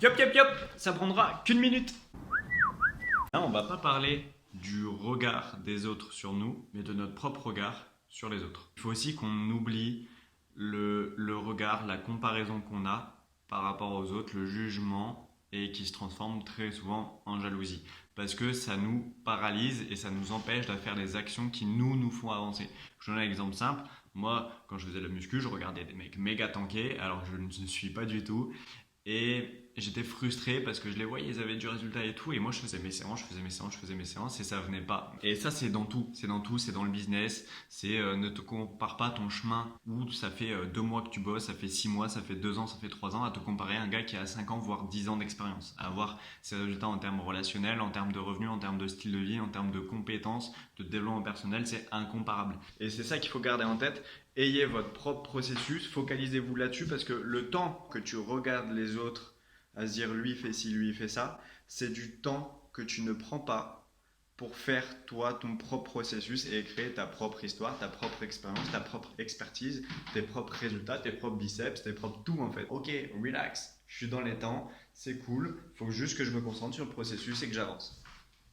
Yop, yop, yop, ça prendra qu'une minute. Là, on va pas parler du regard des autres sur nous, mais de notre propre regard sur les autres. Il faut aussi qu'on oublie le regard, la comparaison qu'on a par rapport aux autres, le jugement, et qui se transforme très souvent en jalousie. Parce que ça nous paralyse et ça nous empêche de faire des actions qui nous font avancer. Je donne un exemple simple. Moi, quand je faisais la muscu, je regardais des mecs méga tankés, alors que je ne suis pas du tout. Et j'étais frustré parce que je les voyais, ils avaient du résultat et tout. Et moi, je faisais mes séances, je faisais mes séances, je faisais mes séances et ça venait pas. Et ça, c'est dans tout. C'est dans tout. C'est dans le business. C'est ne te compare pas ton chemin où ça fait 2 mois que tu bosses, ça fait 6 mois, ça fait 2 ans, ça fait 3 ans, à te comparer à un gars qui a 5 ans, voire 10 ans d'expérience. À avoir ses résultats en termes relationnels, en termes de revenus, en termes de style de vie, en termes de compétences, de développement personnel. C'est incomparable. Et c'est ça qu'il faut garder en tête. Ayez votre propre processus, focalisez-vous là-dessus parce que le temps que tu regardes les autres à se dire lui il fait ci, lui il fait ça, c'est du temps que tu ne prends pas pour faire toi ton propre processus et créer ta propre histoire, ta propre expérience, ta propre expertise, tes propres résultats, tes propres biceps, tes propres tout en fait. Ok, relax, je suis dans les temps, c'est cool, il faut juste que je me concentre sur le processus et que j'avance.